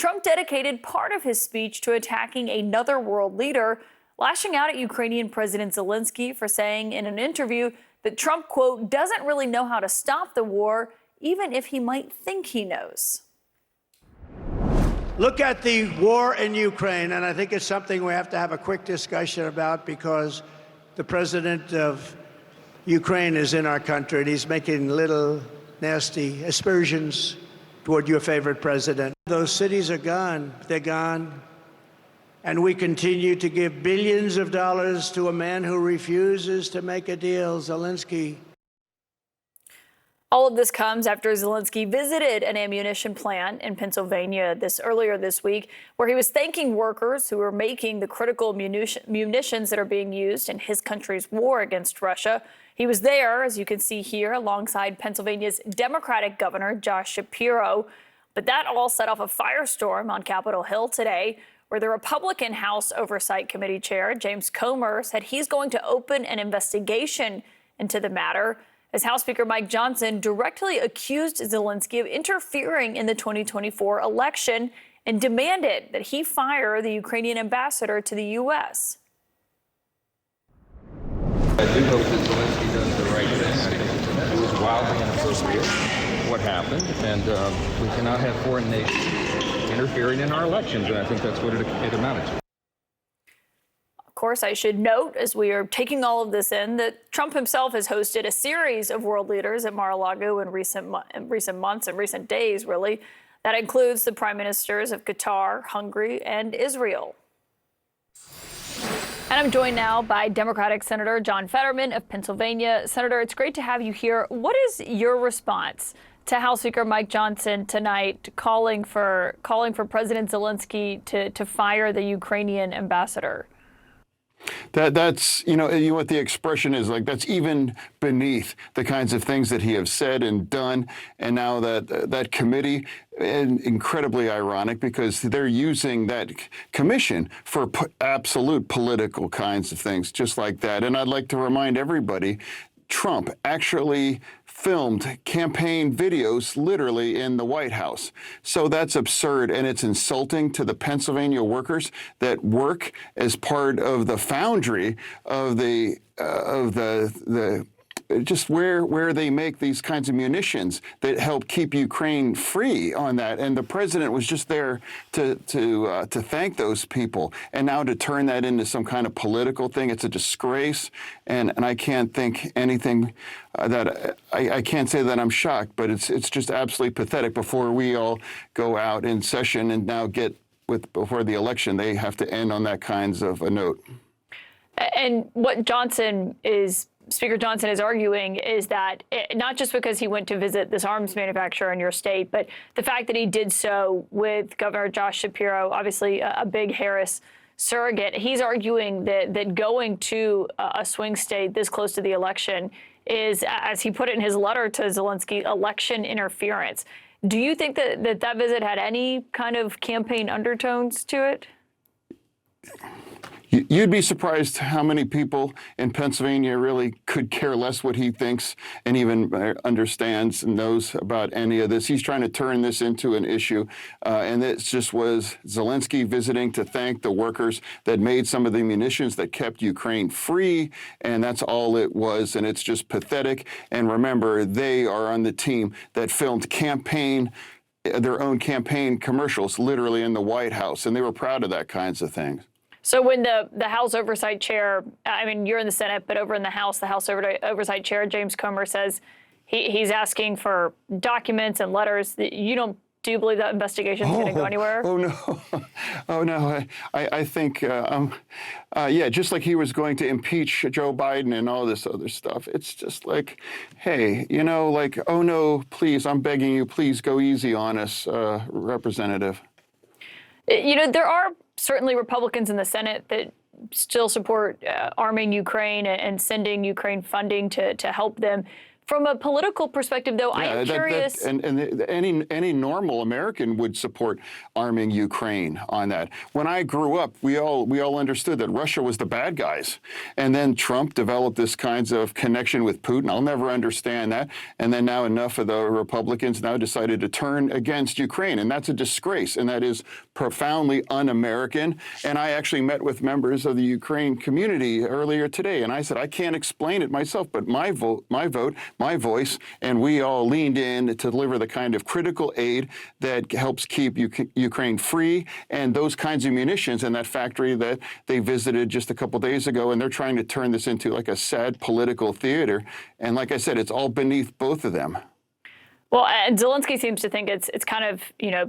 Trump dedicated part of his speech to attacking another world leader, lashing out at Ukrainian President Zelensky for saying in an interview that Trump, quote, doesn't really know how to stop the war, even if he might think he knows. Look at the war in Ukraine, and I think it's something we have to have a quick discussion about because the president of Ukraine is in our country, and he's making little nasty aspersions toward your favorite president. Those cities are gone. They're gone. And we continue to give billions of dollars to a man who refuses to make a deal, Zelensky. All of this comes after Zelensky visited an ammunition plant in Pennsylvania earlier this week, where he was thanking workers who are making the critical munitions that are being used in his country's war against Russia. He was there, as you can see here, alongside Pennsylvania's Democratic Governor Josh Shapiro. But that all set off a firestorm on Capitol Hill today, where the Republican House Oversight Committee Chair James Comer said he's going to open an investigation into the matter, as House Speaker Mike Johnson directly accused Zelensky of interfering in the 2024 election and demanded that he fire the Ukrainian ambassador to the U.S. I do hope that Zelensky does the right thing. I think it was wildly inappropriate what happened, and we cannot have foreign nations interfering in our elections, and I think that's what it amounted to. Of course, I should note, as we are taking all of this in, that Trump himself has hosted a series of world leaders at Mar-a-Lago in recent months and recent days, really. That includes the prime ministers of Qatar, Hungary, and Israel. And I'm joined now by Democratic Senator John Fetterman of Pennsylvania. Senator, it's great to have you here. What is your response to House Speaker Mike Johnson tonight calling for President Zelensky to fire the Ukrainian ambassador? That's what the expression is like. That's even beneath the kinds of things that he has said and done. And now that committee, incredibly ironic because they're using that commission for absolute political kinds of things, just like that. And I'd like to remind everybody, Trump actually filmed campaign videos literally in the White House. So that's absurd, and it's insulting to the Pennsylvania workers that work as part of the foundry of just where they make these kinds of munitions that help keep Ukraine free on that. And the president was just there to thank those people. And now to turn that into some kind of political thing, it's a disgrace. And I can't think anything that I can't say that I'm shocked, but it's just absolutely pathetic. Before we all go out in session and now before the election, they have to end on that kinds of a note. And what Speaker Johnson is arguing is that not just because he went to visit this arms manufacturer in your state, but the fact that he did so with Governor Josh Shapiro, obviously a big Harris surrogate. He's arguing that going to a swing state this close to the election is, as he put it in his letter to Zelensky, election interference. Do you think that visit had any kind of campaign undertones to it? You'd be surprised how many people in Pennsylvania really could care less what he thinks and even understands and knows about any of this. He's trying to turn this into an issue, and this just was Zelensky visiting to thank the workers that made some of the munitions that kept Ukraine free, and that's all it was, and it's just pathetic. And remember, they are on the team that filmed their own campaign commercials literally in the White House, and they were proud of that kinds of things. So when the House Oversight Chair, I mean, you're in the Senate, but over in the House Oversight Chair, James Comer, says he's asking for documents and letters. Do you believe that investigation is going to go anywhere? Oh, no. I think, just like he was going to impeach Joe Biden and all this other stuff. It's just like, hey, oh, no, please, I'm begging you, please go easy on us, Representative. There are certainly Republicans in the Senate that still support arming Ukraine and sending Ukraine funding to help them From a political perspective, though, I am curious. Any normal American would support arming Ukraine on that. When I grew up, we all understood that Russia was the bad guys, and then Trump developed this kinds of connection with Putin. I'll never understand that. And then now enough of the Republicans now decided to turn against Ukraine, and that's a disgrace, and that is profoundly un-American. And I actually met with members of the Ukraine community earlier today, and I said I can't explain it myself, but my vote, my voice, and we all leaned in to deliver the kind of critical aid that helps keep Ukraine free, and those kinds of munitions in that factory that they visited just a couple days ago, and they're trying to turn this into like a sad political theater. And like I said, it's all beneath both of them. Well, and Zelensky seems to think it's kind of,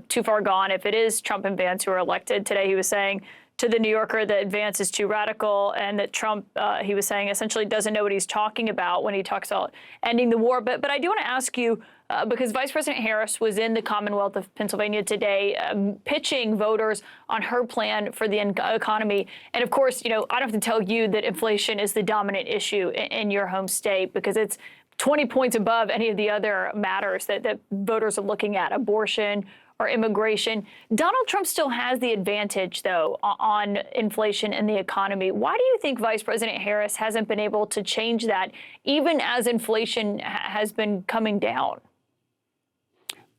too far gone. If it is Trump and Vance who are elected today, he was saying to the New Yorker that Vance is too radical, and that Trump, he was saying, essentially doesn't know what he's talking about when he talks about ending the war. But I do want to ask you, because Vice President Harris was in the Commonwealth of Pennsylvania today, pitching voters on her plan for the economy. And of course, I don't have to tell you that inflation is the dominant issue in your home state, because it's 20 points above any of the other matters that voters are looking at, abortion or immigration. Donald Trump still has the advantage, though, on inflation and the economy. Why do you think Vice President Harris hasn't been able to change that, even as inflation has been coming down?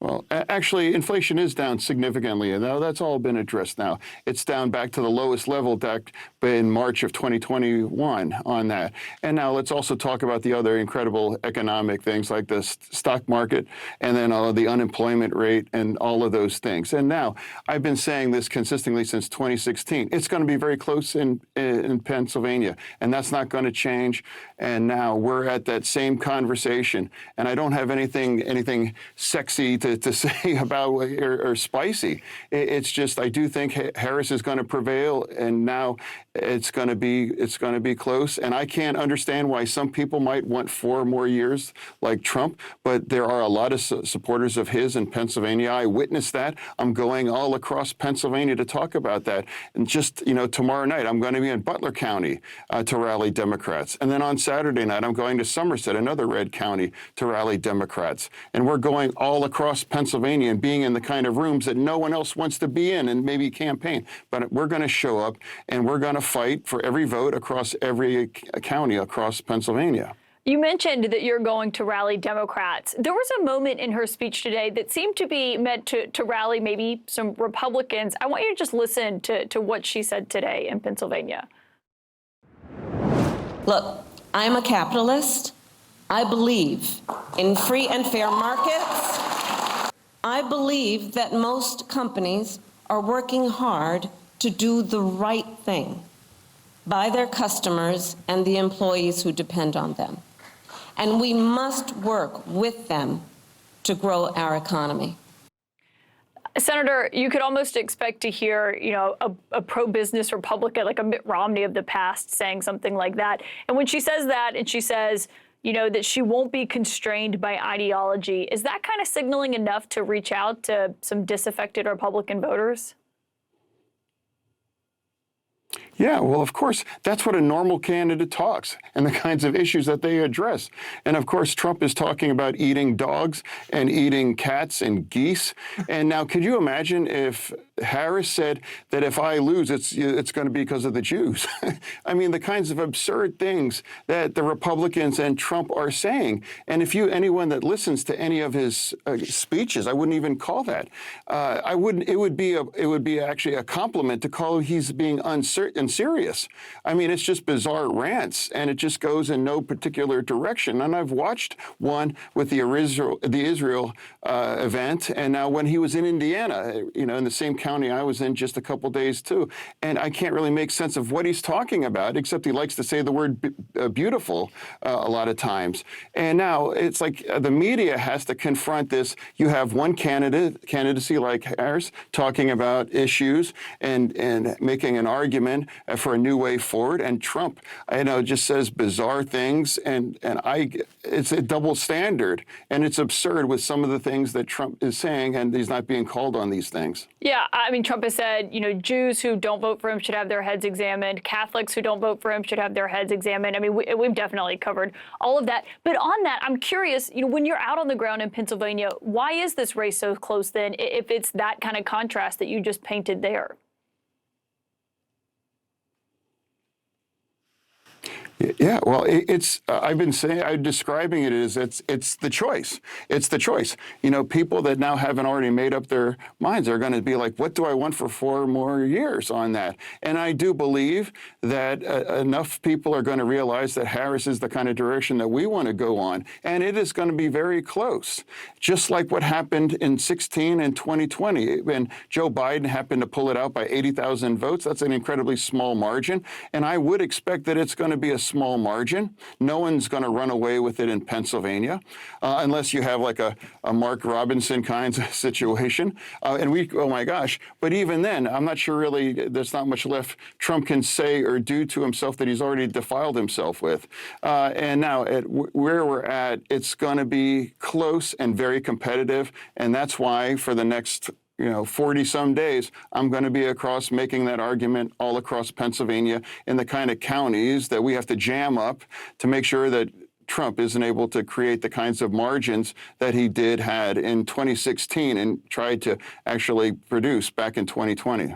Well, actually, inflation is down significantly, and now that's all been addressed now. It's down back to the lowest level back in March of 2021 on that. And now let's also talk about the other incredible economic things like the stock market and then the unemployment rate and all of those things. And now, I've been saying this consistently since 2016. It's going to be very close in Pennsylvania, and that's not going to change. And now we're at that same conversation, and I don't have anything sexy to say about or spicy. It's just I do think Harris is going to prevail, and now it's going to be close. And I can't understand why some people might want 4 more years like Trump, but there are a lot of supporters of his in Pennsylvania. I witnessed that. I'm going all across Pennsylvania to talk about that. And just tomorrow night I'm going to be in Butler County to rally Democrats, and then on Saturday night I'm going to Somerset, another red county, to rally Democrats. And we're going all across Pennsylvania and being in the kind of rooms that no one else wants to be in and maybe campaign. But we're going to show up, and we're going to fight for every vote across every county across Pennsylvania. You mentioned that you're going to rally Democrats. There was a moment in her speech today that seemed to be meant to rally maybe some Republicans. I want you to just listen to what she said today in Pennsylvania. Look, I'm a capitalist. I believe in free and fair markets. I believe that most companies are working hard to do the right thing by their customers and the employees who depend on them. And we must work with them to grow our economy. Senator, you could almost expect to hear, a pro-business Republican like a Mitt Romney of the past saying something like that. And when she says that, and she says, that she won't be constrained by ideology, is that kind of signaling enough to reach out to some disaffected Republican voters? Yeah, well, of course, that's what a normal candidate talks and the kinds of issues that they address. And of course, Trump is talking about eating dogs and eating cats and geese. And now, could you imagine if Harris said that if I lose, it's going to be because of the Jews? I mean, the kinds of absurd things that the Republicans and Trump are saying. And if anyone that listens to any of his speeches, I wouldn't even call that. It would be actually a compliment to call he's being uncertain. Serious. I mean, it's just bizarre rants, and it just goes in no particular direction. And I've watched one with the Israel event, and now when he was in Indiana, in the same county I was in just a couple days too, and I can't really make sense of what he's talking about, except he likes to say the word beautiful a lot of times. And now it's like the media has to confront this. You have one candidacy like Harris talking about issues and making an argument for a new way forward, and Trump, just says bizarre things, and it's a double standard, and it's absurd with some of the things that Trump is saying, and he's not being called on these things. Yeah, I mean, Trump has said, Jews who don't vote for him should have their heads examined. Catholics who don't vote for him should have their heads examined. I mean, we've definitely covered all of that. But on that, I'm curious, when you're out on the ground in Pennsylvania, why is this race so close then, if it's that kind of contrast that you just painted there? Yeah, well, it's. I've been saying, I'm describing it as it's the choice. It's the choice. People that now haven't already made up their minds are going to be like, what do I want for 4 more years on that? And I do believe that enough people are going to realize that Harris is the kind of direction that we want to go on, and it is going to be very close. Just like what happened in 2016 and 2020, when Joe Biden happened to pull it out by 80,000 votes. That's an incredibly small margin, and I would expect that it's going to be a small margin. No one's going to run away with it in Pennsylvania, unless you have like a Mark Robinson kind of situation. Oh my gosh. But even then, I'm not sure really there's not much left Trump can say or do to himself that he's already defiled himself with. And now at where we're at, it's going to be close and very competitive. And that's why for the next 40 some days, I'm going to be across making that argument all across Pennsylvania in the kind of counties that we have to jam up to make sure that Trump isn't able to create the kinds of margins that he had in 2016 and tried to actually produce back in 2020.